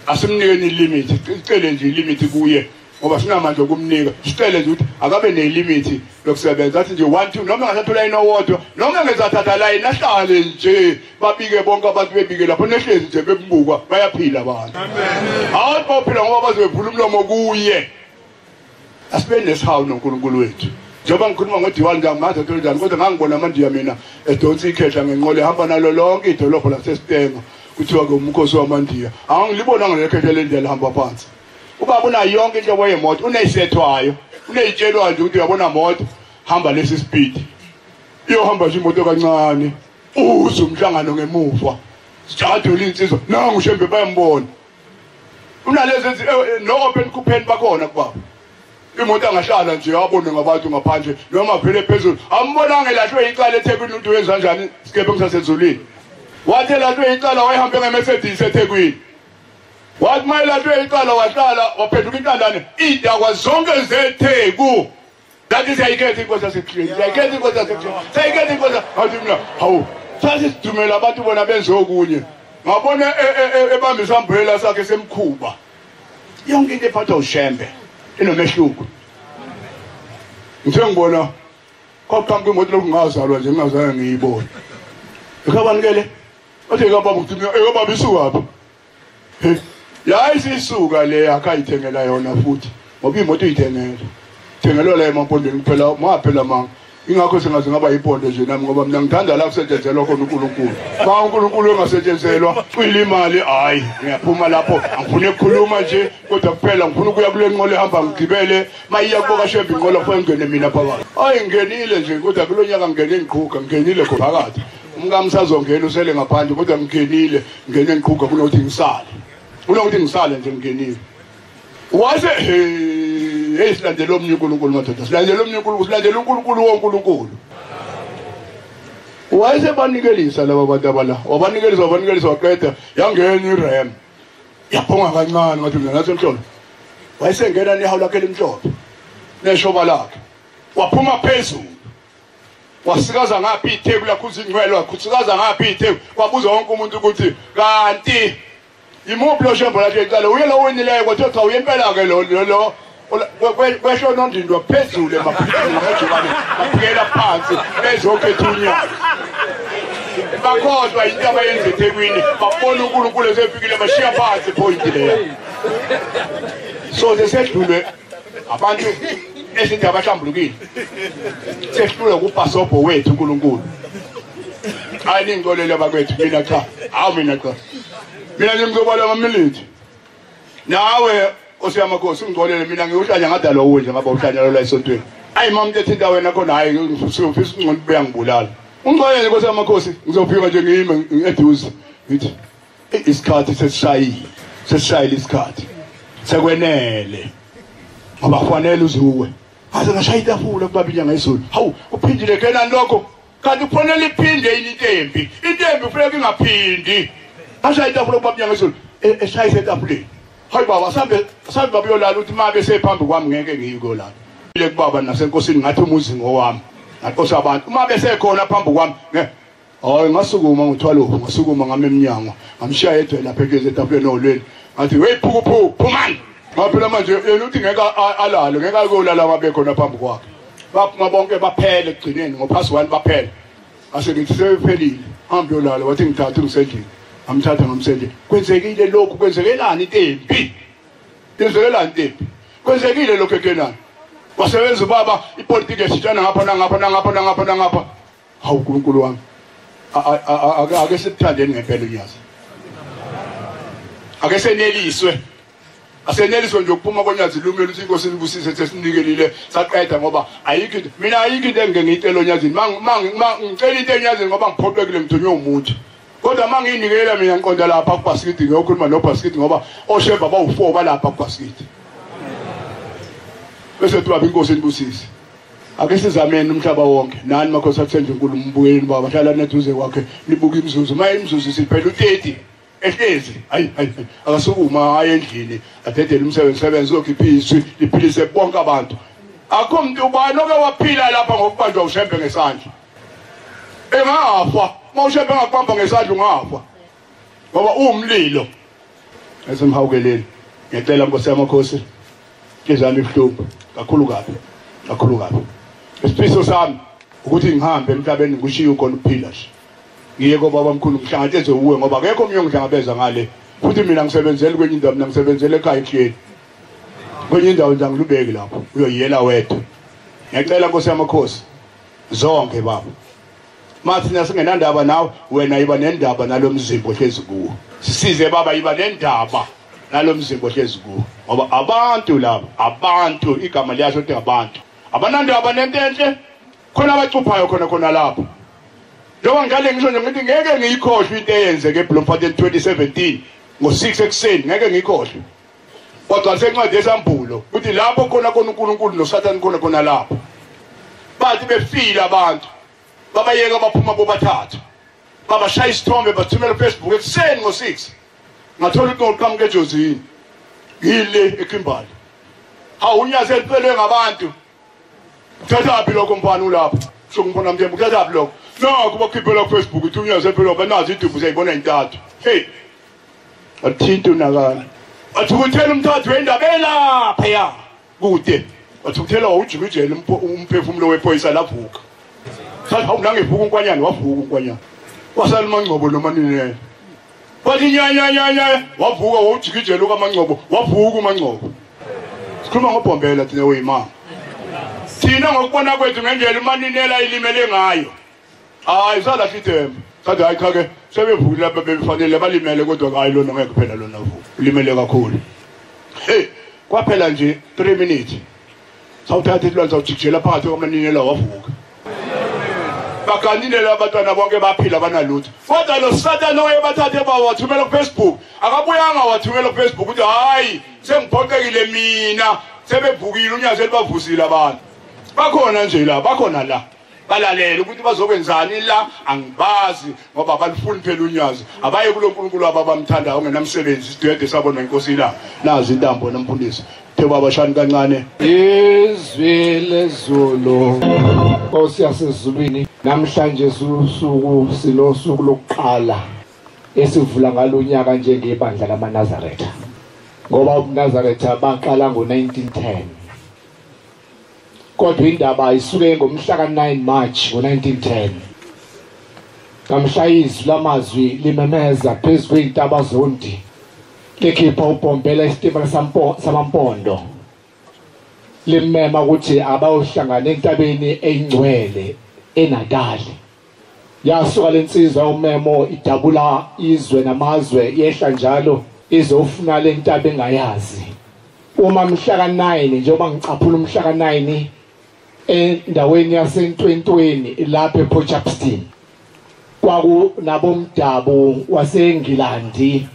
asimnikeni limit icele nje limit kuye ngoba sinamandla okumnika sicele nje ukuthi akabe nelimit lokusebenza athi nje 1 2 noma ngasathola inowodwa noma ngezathatha la inahlale nje babike bonke abantu bebike lapho nehlezi nje bebuka bayaphila abantu amen awuthi baphila ngoba bazovula umlomo kuye asibe nesihawu noNkulunkulu wethu njengoba ngikhuluma ngodiwani ngiyamanza njani kodwa ngangibona manje mina edonsi ikhehla ngenqole hamba nalo lonke idolobho laseStenga kuthiwa ke umkhosi wamandiya angilibona ngalekhehla lendlela hamba phansi ubaba una yonke into yemoto uneyisethwayo uneyitshelwa nje ukuthi uyabona moto hamba lesi speed iyohamba nje imoto kancane uze umhlangano ngemuva sijadula insizwa nangu Shembe bayambona unalezi no open coupé bakhona kubaba imoto angahlala nje abone ngabantu ngaphandle noma phele phezulu ambonanga lahlwe icala eThekwini umuntu wenza kanjani sikephe ngisasezulwini wathi lahlwe icala wayihambe ngeMercedes eThekwini wathi maye lahlwe icala wahlala waphenduka intandane idakwa zonke zeTheku that is ayikhethi inkosi yaseClean ayikhethi inkosi yaseClean sayikhethi inkosi athi mina hawu sathi sidumela abantu bona benze okunye ngabona ebambe isambhela sakhe semkhuba yonke into ephathwa uShembe inomehluko ngithe ngibona kwaqhamuka imoto lokungazalwa nje ngingazange ngiyibone ekhabanikele othe kababa ukuthi ekababa isukaphi yayisisuka le akayithengela yona futhi ngoba imoto uyithengela thengelwa la emampondweni kuphela maphela manga ingakho sengaze ngaba ipondo nje nami ngoba mina ngithanda la kusetshenzelwa khona uNkulunkulu ba uNkulunkulu engasetshenzelwa uyile imali hayi ngiyaphuma lapho angifune ukukhuluma nje kodwa kuphela ngifuna ukuya kule nqole ehamba ngigibele mayiya kuboka Shembe inqola kufanele ngene mina phakathi hayi ngenile nje kodwa kulonyaka ngene ngiqhuka ngenile khona phakathi umkami sazongena usele ngaphandle kodwa ngingenile ngene ngiqhuka kunokuthi ngisale nje ngenile wase hey silandela omnye uNkulunkulu madoda silandela omnye uNkulunkulu silandela uNkulunkulu woNkulunkulu wayesebanikelisa laba bantu abala wabanikelisa waqeda yangena iRam yaphonga kancane ngathi mina nathi emhlolo wayesengena nehawu lakhe lemhlophe neshoba lakhe waphuma phezulu wasikaza ngaphi iTheku lakhuza ingcwele wakhuthukaza ngaphi iTheku wabuza wonke umuntu ukuthi kanti imuphi lo Shembe lakhe icala uyela wenileyo kodwa cha uyempela ke lo kwesho nondindwa phezulu emaphikeni ngejubane baphikela phansi bezokhethunya bakhohlwa into abayenza eThekwini babona uNkulunkulu esefikile bashiya phansi point leyo. So sesedlule abantu esithi abahlambulukile sehlule kuphasobho wethu uNkulunkulu. Ayingcolele bakwethu mina cha mina ngizobala amamilithi nawe osiyamakhosi ungcolele mina ngiyohlanya ngadalo wonke ngaba uhlanya lo la esontweni. Ayi mama ethinta wena khona hayi ngifisa ungcono beya ngibulala. Ungcolele osiyamakhosi ngizofika nje ngiyime eduze ngithi isikhathi sesishayile isikhathi sekwenele ngoba kufanele uzuwe aze ngashaya itafula kubaba inyanga izulu. Hawu uphindile kenani lokho kanti kufanele iphinde intembi kufanele ingaphindi ashaya itafula kubaba inyanga izulu eshayise etafuleni. Hayi baba sambe baba yolala uthi mabe sephambi kwami ngeke ngiyiko la ile kubaba nasenkosini ngathi umuzi ngowami ngaqosha abantu uma besekhona phambi kwami hayi ngasukuma ngithwalo ngasukuma ngame eminyango ngamshiya yedwa lapha etafuleni olweni ngathi wey phumani ngaphela manje yena uthi ngeke alalo ngeke ayolala mabekhona phambi kwakhe baphuma bonke baphele egcineni ngo+1 baphele ase ngithi sephelile hambe yolala wathi ngithatha ngisendlini amthatha ngomsendlini kwenzekile lokhu kwenzekelani intembi kwenzekile lokho ekenani wasebenza baba ipolitiki esitshana ngapha hawu uNkulunkulu wami ake sithandeni ngempela unyazi ake seneliswe aseneliswe nje ukuphuma konyazi lumele uthi inkosi libusise sesinikelile saqeda ngoba ayikho into engengicela onyazini ngicela into enyazini ngoba ngiphoqekile ngithonywe umuntu kodwa mangiyinikela mina ngiqonda lapha kuBaskidi ngiyokhuluma noBaskidi ngoba oShembe abawu4 balapha kuBaskidi bese tuba inkosi libusise ake sizamene umhlaba wonke nani makhosi akuthenje uNkulunkulu mbuyeni baba hlala neduze kwakhe nibuka imzuzu maye imzuzu siphela u30 ehlezi hayi akasukuma aye endlini adedele umsebenzi okhipha izwi liphilise bonke abantu akho umuntu ubani oke waphila lapha ngokubanjwa uShembe ngesandla engafa mawuShembe ngakubamba ngesandla ungafa ngoba umlilo esemhawukeleni ngicela Nkosi yamakhosi kezami ihlupho kakhulu kabi isifiso sami ukuthi ngihambe emhlabeni ngishiye ukhona ukuphila nje ngiye koBaba omkhulu ngihlangathe uwe ngoba akekho omnye ngihlangabeza ngale futhi mina ngisebenzela kwenye indawo mina ngisebenzela ekhaya ehlweni kwenye indawo nje ngilubeki lapho uyoyela wedwa ngiyacela Nkosi yamakhosi zonke baba mathi nasingenandaba nawe wena iba nendaba nalomzimbo ohlezi kuwo sisize baba iba nendaba nalomzimbo ohlezi kuwo ngoba abantu laba abantu igama liyasho ukuthi abantu abanandaba nentenhle khona abacuphayo khona lapho njengoba ngale ngisho nje ngithi ngeke ngiyikhohlwe into eyenzeke eBloemfontein 2017 ngo6 ekseni ngeke ngiyikhohlwe kodwa sencwadi esambulo ukuthi lapho khona uNkulunkulu noSathane khona lapho bathi befila abantu babayeka baphuma bobathatha babashaya isithombe bathumela kuFacebook ekseni ngo6 ngathola ukuthi ngiqhamuke eJozini ngile eKimbali hawu unyaze eliphelwe ngabantu thatha lokho mfana ulapha sokungibona mthembu thatha lokho no kuba khipela kuFacebook uthi unyaze eliphelwe banazi idubu zayibona intathu hey athinta unakana athi ukuthela umthathu wendaba lapha ya kude athi ukuthela ujikijele umphefumulo wephoyisa lavuka sathi hawu nangevuka unkwanyana wavuka unkwanyana wasalumangcobo nomanine bathi nyanya wavuka wawujikijela ukaMangcobo wavuka uMangcobo sikhuluma ngobhombela thina weyimama thina ngokubona kwethu ngendlela umaninela ilimele ngayo hayi salahla ithemba sathi hayi cha ke sebevukile lapha befanele balimele kodwa hayi lona ngeke kuphela lona vuka ulimele kakhulu hey kwaphela nje 3 minutes sawuthatha isilwane sawujikijela phakathi kwamaninela wavuka bakanile labantwana bonke baphila banalutho kodwa lo Sathane oyebathathe bawathumela kuFacebook akabuyanga wathumela kuFacebook ukuthi hayi sengiphoqekile mina sebevukile unyaze libavusile abantu bakhona nje la bakhona la balalela ukuthi bazokwenzani la angibazi ngoba balifuni phela unyaze abaye kuloNkulunkulu ababamthandayo ongenamsebenzi sidwede sabona inkosi la nazi intambo nomfundisi theba abashani kancane izwi lezulu Nkosi yasezulwini namhlanje suku silosuku lokuqala esivula ngalonyaka njengebandla lamaNazaretha ngoba uNazaretha baqala ngo1910 kodwa indaba isuke ngomhla ka9 March ngo1910 ngamshayizwi lamazwi limemeza phezu kwezintaba zondi likhipha ubombela isitimela samampondo limema ukuthi abayohlangana entabeni eyingcwele eNatali. Yasuka lensizwa umemo idabula izwe namazwe yehla njalo izofuna lentaba engayazi. Uma mhla ka9 njengoba ngicaphula umhla ka9 endaweni yaseNtwentweni lapha ePortchefstroom kwaku nabomdabu waseNgilandi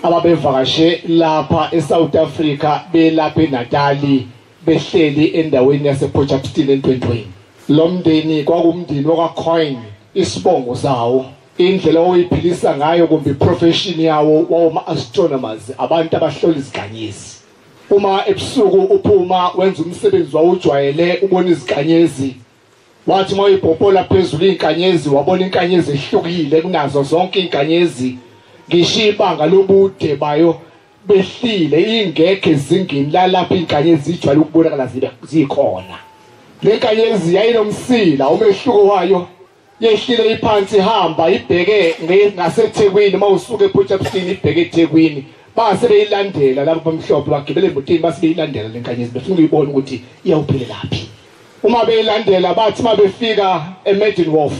ababevakashe lapha eSouth Africa belapha eNatali behleli endaweni yasePortchefstroom eNtwentweni. Lo mndeni kwakumndeni wakaCoin, isibongo sawo indlela oyiphilisa ngayo kumbe profession yawo wawuma astronomers, abantu abahlola iziganyezi. Uma ebusuku uphuma wenza umsebenzi wawujwayele ubona iziganyezi, wathi mawuyibhopola phezulu inkanyezi wabona inkanyezi ehlukile kunazo zonke inkanyezi, ngisho ibanga lobude bayo behlile ingekho ezingeni lalapha inkanyezi ijwayele ukubonakala zikhona. Le nkanyezi yayinomsila umehluko wayo, yehlile iphansi ihamba ibheke ngaseThekwini, mawusuka ePortchefstroom ibheke eThekwini. Base beyilandela labo bamhlophe bagibele emotini base beyilandela lenkanyezi befuna ukuyibona ukuthi iyawuphelela laphi. Uma beyilandela bathi mabefika eMaiden Wharf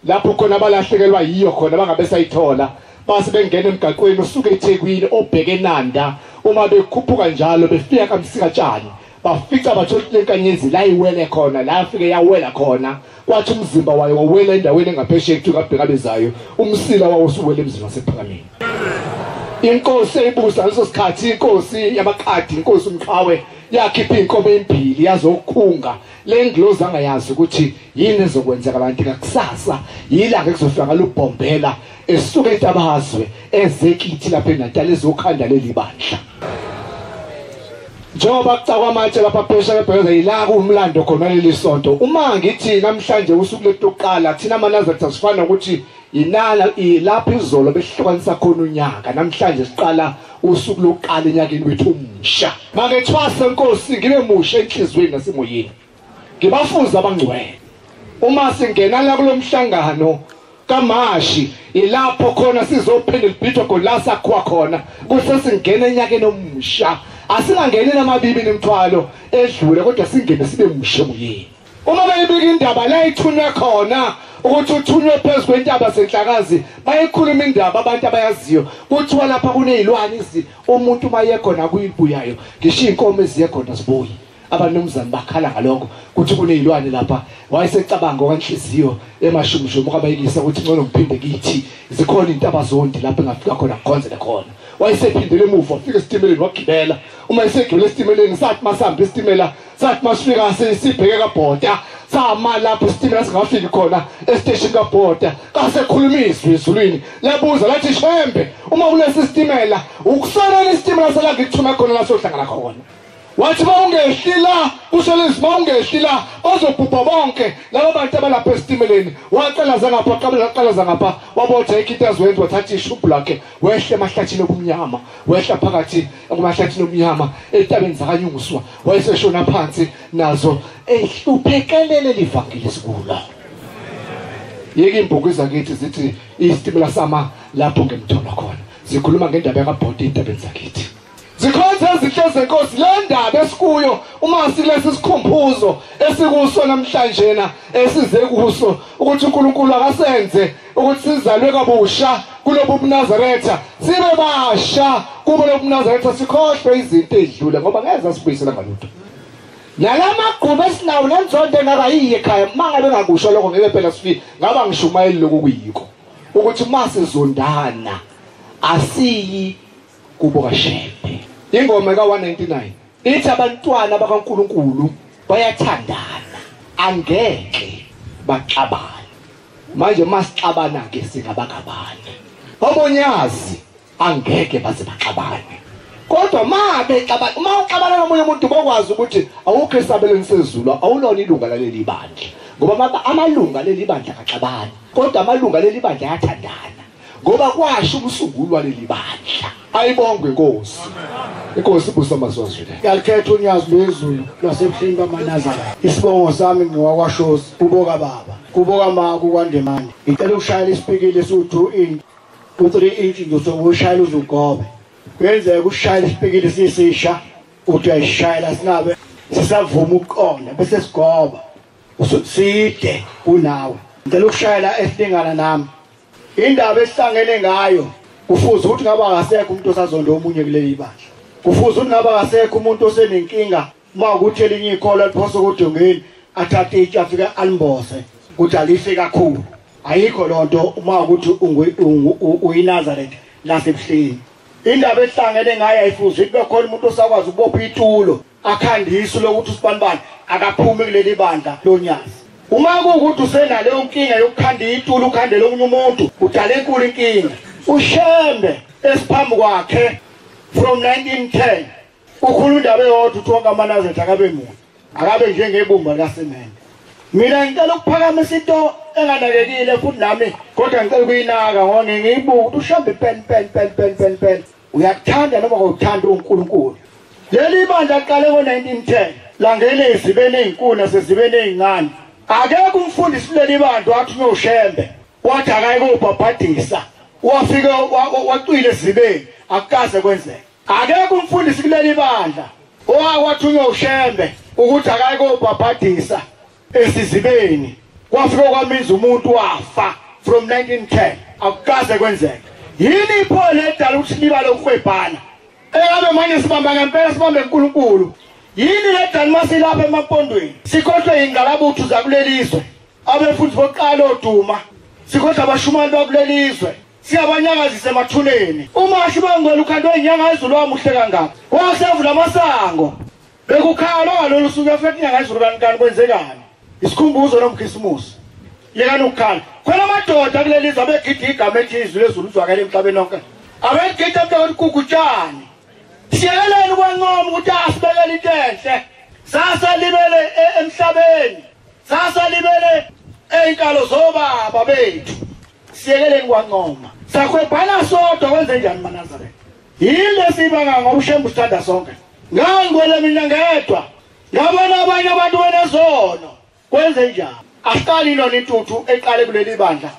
lapho khona balahlekelwa yiyo khona bangabe sayithola, base bengena emgaqweni usuka eThekwini obheke eNanda. Uma bekhuphuka njalo befika kaMsikatshani bafica bathola lenkanyezi la iwele khona, la afike yawela khona, kwathi umzimba wayo wawela endaweni engaphesheya kuthi kabheka bezayo umsila wawo usuwele emzini wasephakameni. Inkosi eyibusa leso sikhathi, inkosi yamaqadi, inkosi uMqhawe yakhipha inkomo embili yazokhunga. Le ndlozi angayazi ukuthi yini ezokwenzeka abantu ngakusasa, yilanga ekuzofika lubhombela esuka entabazwe ezekithi lapha eNatali ezokhanda leli bandla. Njengoba kucakwa amatshe lapha phesha ebhekeza yila kumlando khona leli sonto. Uma ngithi namhlanje usuku lokuqala thina amaNazaretha sifana ukuthi inala ilapha izolo behlukanisa khona unyaka, namhlanje siqala usuku lokuqala enyakeni wethu omusha. Make thwase Nkosi ngibe musha enhlizweni nasemoyeni, ngibafuza abangcwele. Uma singena la kulomhlangano kaMashi ilapho khona sizophendula ibhitho khona la sakwa khona kuse singena enyakeni omusha. Asingangeni namabibi nemthwalo edlule kodwa singene sibe musha emoyeni. Uma bayibika indaba la ithunywe khona ukuthi uthunywe phezu kwentaba senhlakazi, bayikhuluma indaba abantu abayaziyo kuthiwa lapha kunezilwane umuntu mayekhona kuyibuyayo, ngisho inkomo eziyekhona zibuye. Abanomzana bakhala ngalokho kuthi kunezilwane lapha. Wayesecabanga okwenhliziyo emashumshumu kabayikisa ukuthi ngcono ngiphinde kithi zikhona intaba zondi lapha engafika khona khonzele khona. Wayesephindele emuva wafika esitimeleni wagibela. Uma esegibele esitimeleni sathi masihamba isitimela, sathi masifika sibheke kaBhoda, sama lapho isitimela singafiki khona estation kaBhoda, kasekhuluma izwi ezulwini labuza lathi Shembe, uma kulesi sitimela ukusona isitimela sala ngikuthuma khona la sohlangana khona. Wathi bawungehlila uselezi bawungehlila bazobhubha bonke labo bantu abalapha esitimeleni. Waqala zangapha qala zangapha wabotha ikita zwenza wathatha ishubhu lakhe wehle emahlathini obumnyama, wehla phakathi kumahlathini obumnyama etabeni zakanyunguswa. Wayeseshona phansi nazo ehluphekelele livangeli sikula. Yeke imbuku zakithi zithi isitimela sama lapho ngemthola khona zikhuluma ngendaba yakaBhoda etabeni zakithi. Zikhonza ezihle zenkosi le ndaba esikuyo uma silesi sikhumbuzo esikuso namhlanje na esize kuso ukuthi uNkulunkulu akasenze ukuthi sizalwe kabusha kulobu eNazaretha, sibe basha kubo lobu eNazaretha, sikhohlwe izinto ezidlule ngoba ngeze sibuyisela ngalutho. Nalamagquba esinawo nenzonto engakayiye ekhaya mangabe ngakusho lokho ngeke phela sifike ngaba ngishumayeli lokuyiko ukuthi masizondana asiyi kubo kaShembe. Ingoma ka199 ithi abantwana bakaNkulunkulu bayathandana angeke baxabane. Manje masixabana ke singabakabane. Obonyazi angeke baze baxabane. Kodwa maxabana, uma uxabana nomunye umuntu bokwazi ukuthi awukho esabelweni sezulu, awulona ilunga laleli bandla. Ngoba amalunga leli bandla akaxabani, kodwa amalunga leli bandla ayathandana. ngoba kwasho ukusungulwa leli bandla. Ayibongwe Nkosi. Inkosi ibusa maswazile. Yalikhetha unyazi lwezulu lwasebuhleni bamaNazaretha. Isibongo sami ngowakwaShosi, kuboka baba, kuboka ma kukwandemane. Ngicela ukushayela isipikile su2 inch, u3 inch ngizoshayela uzugobe. Kwenzeka ukushayela isipikile sisisha, uthi uyashayela singabe sisavuma ukuqonda bese sigoba. Usitside kunawe. Ngicela ukushayela esilingana nami. Indaba esihlangene ngayo kufuze ukuthi ngaba akasekho umuntu osazonda omunye kuleli bandla. Kufuze ukuthi ngaba akasekho umuntu osenenkinga uma ukuthi elinye ikhola liphose kodongeni athathe itshe afika alimbose ukuthi alife kakhulu. Ayikho lonto uma ukuthi uyiNazaretha lasebuhleni. Indaba esihlangene ngayo ayifuze kube khona umuntu osakwazi ukubopha itulo akhandise lokuthi usibanibani akaphumi kuleli bandla lonyazi. Uma kuukuthi usenaleyo nkinga yokukhanda itulo ukhandele omunye umuntu udala enkulu inkinga. uShembe esiphambi kwakhe from 1910 ukhuluma indaba eyodwa uthi wonke amaNazaretha akabe munye akabe njengebumba likasemende. Mina ngicela ukuphakamisa into enganakekile futhi nami kodwa ngicela ukuyinaka ngoba ngiyibuka ukuthi uShembe pen uyakuthanda noma awuthanda uNkulunkulu. Leli bandla liqale ngo1910 langene izibene ezinkulu nasezibene ezincane. Akekho umfundisi leli bandla wathi uShembe wathi akayikubhabhadisa wafika waqwile ezibeni akukaze kwenzeka. Akekho umfundisi kuleli bandla owathunywa uShembe ukuthi akayikubhabhadisa esizibeni wafika kwamiza umuntu wafa from 1910 akukaze kwenzeka. Yini iphole edala ukuthi libale ukwebhana engabe manje sibamba ngempela sibambe uNkulunkulu. Yini ledala masilapha emapondweni sikhohlwe ingqalabuthu zakulelizwe abefuthi boqala oduma sikhohlwe abashumali bakulelizwe siyabanyakazisa emathuneni. Umashi bangwela ukhandwe inyanga ezulu wamuhle kangaka wasevula amasango bekukhala lolu suku afethe inyanga ezulu kanikani kwenzekani isikhumbuzo nomkhisimusi yekani ukukhala khona amadoda kulelizwe abegida igama ethi izulu ezulu uzwakala emhlabeni wonke abegida mhlawumbe ukukutshani. Siyekeleni kwanqoma ukuthi asibekele into enhle sasa libele emhlabeni sasa libele einkalo zobaba bethu. Siyekeleni kwanqoma sakhwebhana sodwa kwenze njani maNazaretha. Yile sibanga ngobuShembe usithanda sonke ngangwele mina ngedwa ngabona abanye abantu benezono kwenze njani. Asiqali lona intuthu eqale kuleli bandla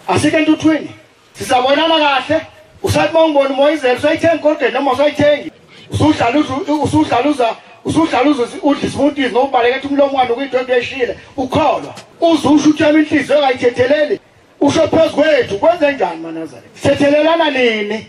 asike entuthwini sisabonana kahle. Usathi mawungibona uMoyizela usayithenga kodwa noma usayithengi usuhlaluza udlisibuntizi nobaleka ethi umlomo wami ukuyidonto eshile ukholwa uzusho uthema inhliziyo engayithetheleli usho phezu kwethu kwenze njani maNazaretha. Sithethelelana nini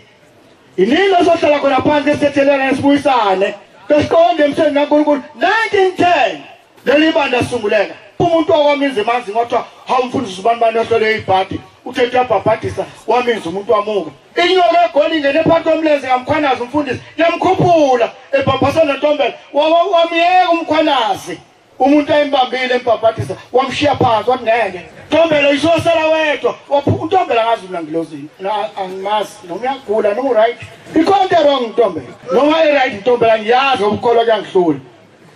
inini esohlala khona phansi esithethelelana sibuyisane besiqonde emthethweni kaNkulunkulu 1910 leli bandla sisunguleka. Umuntu okwamiza emanzi ngothiwa hawumfundisi ubani ohlole ibhadi uthethe yabhabhadisa wamenza umuntu wamuka. Inyoka egoli ingene phakathi komlenze ngamkhwanazi umfundisi yamkhuphula ebhabhasa nentombela wamiyeka umkhwanazi umuntu ayimbambile embhabhadisa wamshiya phansi wathi ngeke Ntombela isosala wedwa untombela ngazi mina ngilozini angimazi noma uyagula noma right ikonto wrong Ntombela noma right Ntombela ngiyazi ukukholwa kuyangihlula.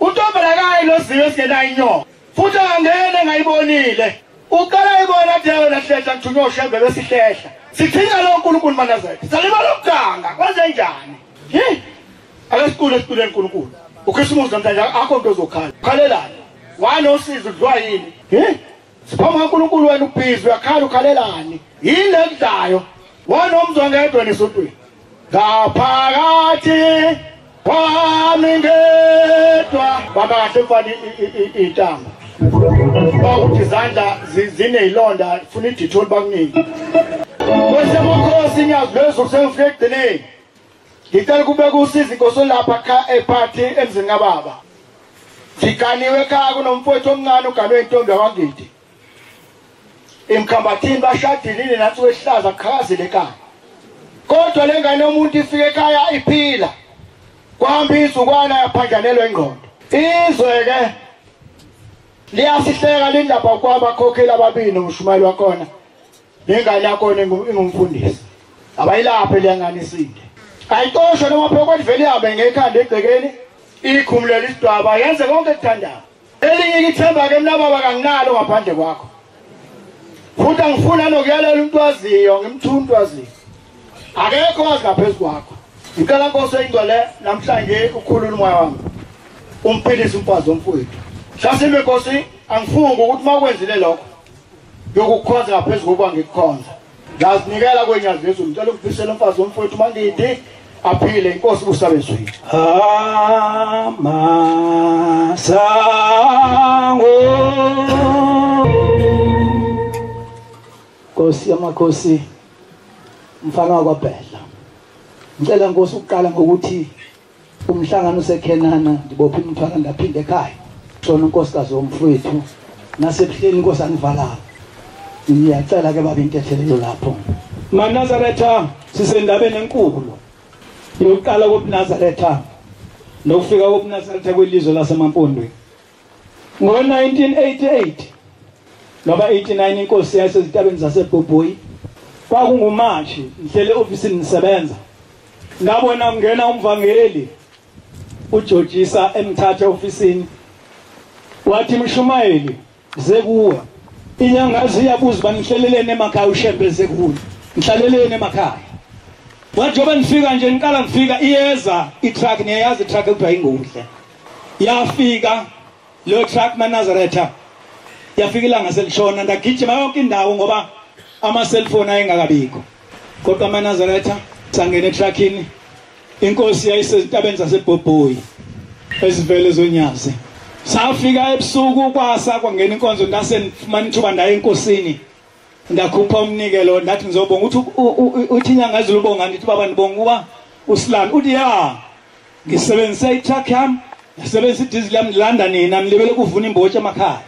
Untombela kayiloziwe singena inyoka futhi angene ngayibonile uqala ibona dewe lahlehla ngithunywa uShembe besihlehla sithinga lo uNkulunkulu maNazaretha saliba lokuganga kwenze njani akasikhulu esituleni uNkulunkulu uKhisimusi namhlanje akho into ozokhala khalelana wanosizo udlwa yini siphama uNkulunkulu wena ubhizi uyakhala ukhalelani yini lekudlayo wanomzwa ngedwa nesontweni ngaphakathi kwami ngedwa baba kahle mfana intanga ukuthi izandla zinezilonda funa iditholi bakuningi kwesemokhosi inyazi lezulu sengifike ekugcineni ngicela kube kusiza inkosi lapha ephathi emzini kababa sikaniwe ekhaya kunomfowethu omncane uganwe intombi yakwangidi emkhambathini bashadilile nathi wehlaza qhakazile ekhaya kodwa lengane yomuntu ifike ekhaya iphila kwahamba izukwana yaphanjanelwa ingqondo izwe-ke liyasihleka lindaba kwabakhokheli ababili umshumayeli wakhona nengane yakhona ingumfundisi abayilaphe leyangane isinde ayitoshwe noma phela kodwa vele ihambe ngekhanda egcekeni ikhumulela isidwaba yenze konke ekuthandayo elinye ithemba ke mna baba kanginalo ngaphandle kwakho futhi angifuna nokuyalela umuntu waziyo ngimthuntu waziyo akekho wazi ngaphezu kwakho ngicela Nkosi engcwele namhlanje ukhulula umoya wami umphilise umfazi womfowethu Shasimbe Nkosi angifunga ukuthi makwenzile lokho yokukhonza ngaphezu kokuba ngikukhonza ngazinikela kwenyazi lezulu ngicela ukuphisela umfazi womfowethu mangithi aphile Inkosi usabezweni amasango Nkosi yamakhosi mfana wakwaBhedla ngicela Nkosi ukuqala ngokuthi umhlangano usekhenana ndibophe imithwalo ndaphinde ekhaya sona unkosikazi womfowethu nasebuhleni Nkosi angivalanga ngiyacela ke baba intethelelo lapho eNazaretha sisendabeni enkulu yokuqala eNazaretha nokufika eNazaretha kwelizwe lasemampondweni ngo-1988 noba 89 inkosi yasezitabeni zaseBhobhoyi kwakunguMashi ngihlele ofisini nisebenza ngabona ungena umvangeli uJojisa emthatha ofisini wathi Mshumayeli zekuwe inyanga ziyabuza banihlelelene emakhaya uShembe zekuwe ngihlalelene emakhaya wajoba nifika nje niqala ngifika iyeza itruck niyazi itruck ekuthiwa inguhle yafika lo truck eNazaretha yafika ilanga selishona ndagijima yonke indawo ngoba ama cellphone ayengakabikho kodwa eNazaretha sangena etruckini inkosi yayisezitabeni zaseBhobhoyi ezivele zonyazi safika ebusuku kwasa kwangena inkonzo ndasefumana ithuba ndaye enkosini ndakhupha umnikelo ndathi ngizobonga uthi inyanga ezilubonga ndithi baba ndibonga uba usilani uthi ya ngisebenzise itruck yami ngisebenzise idizili yami ndilanda nina nilibele kuvuna imbotshi emakhaya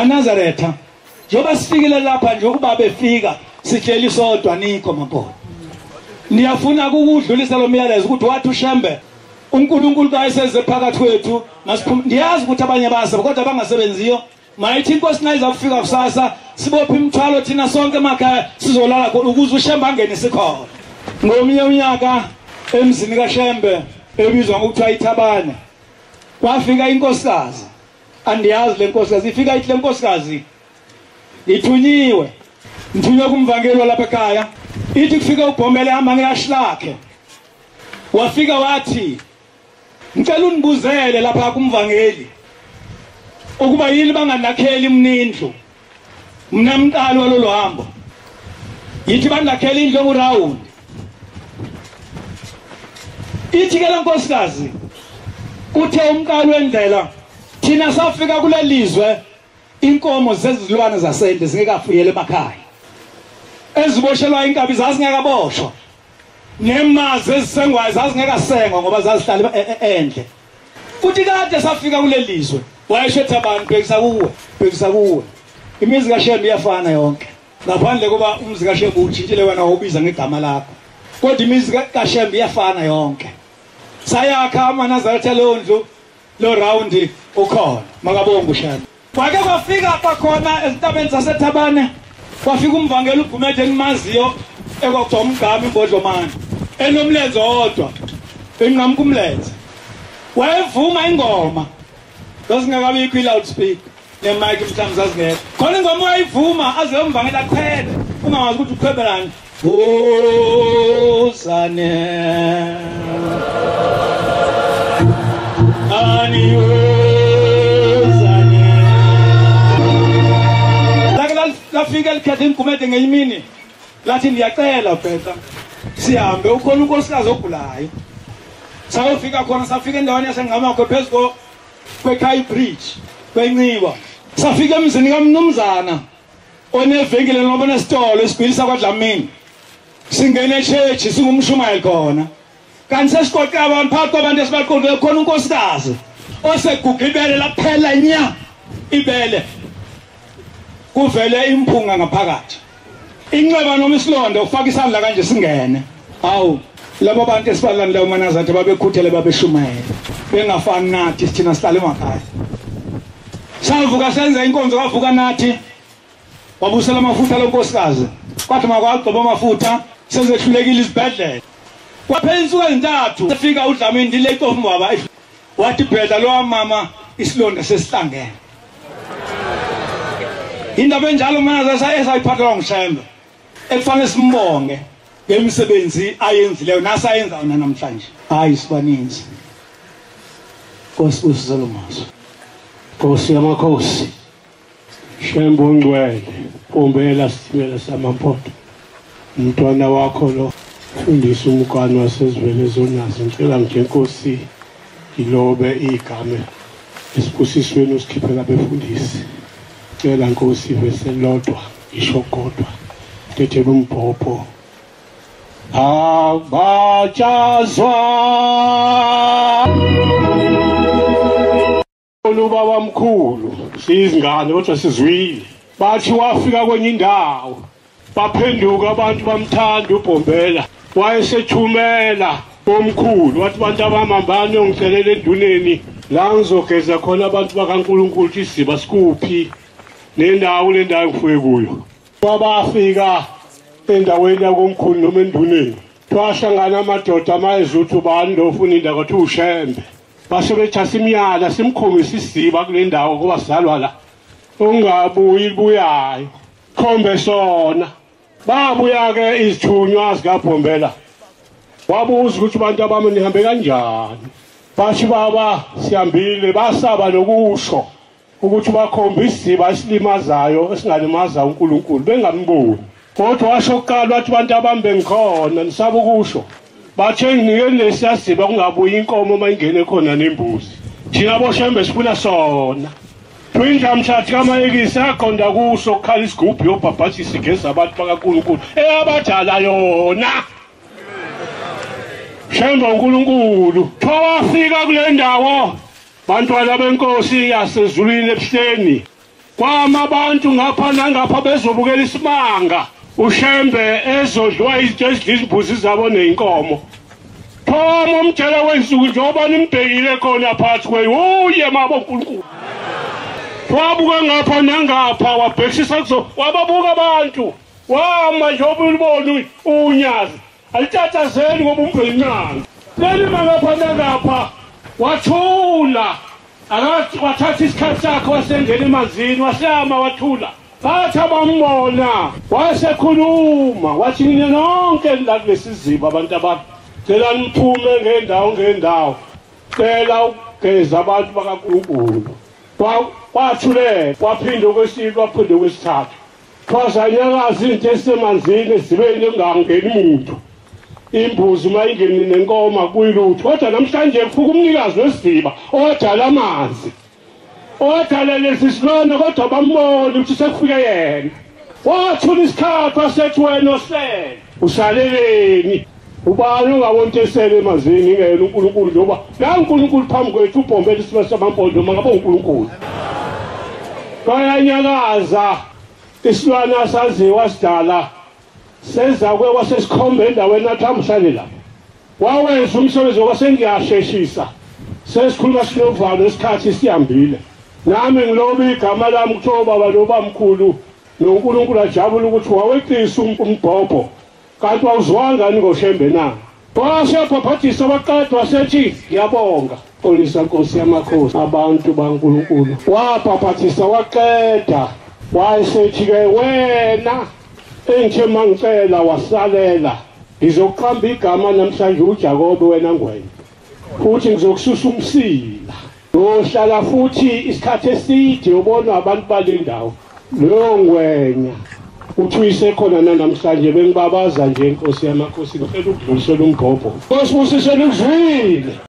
eNazaretha njengoba sifikile lapha nje ukuba befika sihleli sodwa nikho mabona niyafuna ukudlulisa lo myalezo ukuthi wathi uShembe uNkulunkulu kayiseze phakathi kwethu ndiyazi ukuthi abanye basa kodwa bangasebenziyo mayithi inkosi nayiza kufika kusasa sibophe imithwalo thina sonke emakhaya sizolala khona ukuze uShembe angene sikhona ngomnye unyaka emzini kaShembe ebizwa ngokuthiwa iThabane kwafika inkosikazi andiyazi le nkosikazi ifika ithi le nkosikazi ithunyiwe nthunywe kumvangeli lapha ekhaya ithi kufika uBhomele hamba ngeyashlakhe wafika wathi ngicela unibuzele lapha kumvangeli ukuba yini banganakheli imnindlu mina mqalo walolo hambo yithi banakheli indlu nguround ithi ke le nkosikazi uthe umqalo wendlela thina safika kulelizwe inkomo zezilwane zasendle zingekafuyele emakhaya eziboshelwa inkabi zazingekaboshwa nemazi ezisengwayo zazingekasengwa ngoba zazihlala endle futhi kade safika kulelizwe wayeshetha abantu bhekisa kuwe imizi kaShembe iyafana yonke ngaphandle kuba umzi kaShembe utshintshile wena wawubiza ngegama lakho kodwa imizi kaShembe iyafana yonke sayakha eNazaretha lo ndlu lo round ukhona makabonga uShembe kwake kwafika kwakhona ezitabeni zaseThabane kwafika umvangeli uBhumethe enimaziyo ekwakuthiwa umgama imbodlomane enomlenze odwa enqamu kumlenze wayevuma ingoma zasingakabikho i-loudspeaker nemike mhlawumbe zazingekho khona ingoma wayivuma aze umvangeli aqhebe ungawazi ukuthi uqhebelani Hosane lafika likhethe inkumede ngenyimini lathi ndiyacela Bhetha sihambe ukhona unkosikazi ogulayo sayofika khona safika endaweni yasengamakho phezu kweKhaya Bridge kwenciwa safika emzini kamnumzana onevenkile noba nesitolo esibhilisa kwaDlamini singene echechi singumshumayeli khona kanti sesiqoqe abantu phakathi kwabantu esibaqondile khona unkosikazi oseguga ibele laphela nya ibele kuvele imphunga ngaphakathi inxeba noma isilonda ufaka isandla kanje singene hawu labo bantu esibalandela uManazaretha babekhuthele babeshumayela bengafani nathi sithina sihlala emakhaya savuka senza inkonzo kwavuka nathi wabusela amafutha lonkosikazi kwathi makwagcoba amafutha sezehlulekile isibhedlela kwaphela insuku ezintathu efika uDlamini ndile itofu baba wathi Bhetha lo mama isilonda sesihlangene indaba enjalo mina esayiphathwa nguShembe ekufanele simbonge ngemisebenzi ayenzileyo nasayenza namhlanje. Hayi sibaninzi. Nkosi uSolomaso. Nkosi yamakhosi. Shembe ongcwele, Bombela Sitimela Samampoto. Umntwana wakho lo fundisa umkani wasezivele zonazo. Ngicela nje Nkosi ilobe igama esibusisweni usikhiphela befundisi. Ngicela Nkosi vese lodwa isho kodwa tethela umbhobho. Abajazwa Olubaba mkhulu sizingane kodwa sizwile bathi wafika kwenye indawo baphenduka abantu bamthanda uBombela wayesethumela omkhulu wathi bantu abamambane ongicelela enduneni la ngizogeza khona abantu bakaNkuluNkulu isiziba sikuphi nendawo le ndawo ngifike kuyo wabafika endaweni yakomkhulu noma enduneni twahlangana amadoda amayezuthu bando ufuna indawo kathi uShembe base bethasa imiyala simkhombisa isiziba kule ndawo kuba sizalwa la ungabuyi buyayo khombe sona babuya ke izithunywa zikaBombela wabuza ukuthi abantu abami nihambe kanjani bathi baba sihambile basaba nokusho ukuthi bakhomba isiziba esilimazayo esingalimaza uNkulunkulu bengamboni kodwa washo kuqala wathi abantu abambe ngikhona nisaba ukusho bathe nginike lesiyasiba kungabuyi inkomo mayingene khona nembuzi thina boShembe sifuna sona twinja mthatha kamayekisi aqonda kusho ukukhala isigubhu yobhabhathi sigeza abantu bakaNkulunkulu eyabadala yona Shembe uNkulunkulu wafika kule ndawo bantwana benkosi yasezulwini ebuhleni kwama abantu ngapha nangapha bezobukela isimanga uShembe ezodliwa izinto ezidlizimbuzi zabo neinkomo Phoma umtshela wensuku njengoba nimbhekile khona phansi uye mabo uNkulunkulu wabuka ngapha nangapha wabhekisisa kuzo wababuka abantu wama njengoba ulibona unyazi alitatazeli ngoba umbhencane leli ngapha nangapha wathula akathi wathatha isikhathi sakhe wasengena emanzini wasama wathula bathi abambona wasekhuluma wathi nina nonke la kulesiziba abantu abami cela niphume ngendawo cela ugeza abantu bakaNkulunkulu kwathule kwaphinda okwesibili waphinde okwesithathu kwazanyakaza izinto esemanzini zibeni engangeni umuntu imbuzi mayingeni nenkomo kuyilutho kodwa namhlanje kufuka umnikazi wesiziba odala amanzi odala lesi silona kodwa bambona ukuthi sekufike yena wathula isikhathi wasethi wena osele usaleleni ubani ungawontisele emazini ngene uNkulunkulu njoba la uNkulunkulu phambi kwethu uBombela isiba samampondo makabe uNkulunkulu bayanyakaza isilwana saziwa sidala senza kwe wasesikhombe endaweni nathamhlale la wawenza umsebenzi wasengiyasheshisa sesikhuluma sinovalo isikhathi sihambile nami ngiloba igama lami kuthiwa baba lobamkhulu noNkulunkulu ajabula ukuthi waweqisa umbhobho kanti awuzwangani ngoShembe na wasebhabhathisa waqeda wasethi ngiyabonga polisa Nkosi yamakhosi abantu baNkulunkulu wabhabhathisa waqeda wayesethi ke wena engithe mangicela wasalela ngizoqamba igama namhlanje uJakobe wena ngwenya futhi ngizokususa umsila ohlala futhi isikhathi eside ubona abantu balendawo lo ngwenya uthi uyisekhona namhlanje bengibabaza nje Nkosi yamakhosi ngicela ukudlulisela umbhobho Nkosi usisele uzwile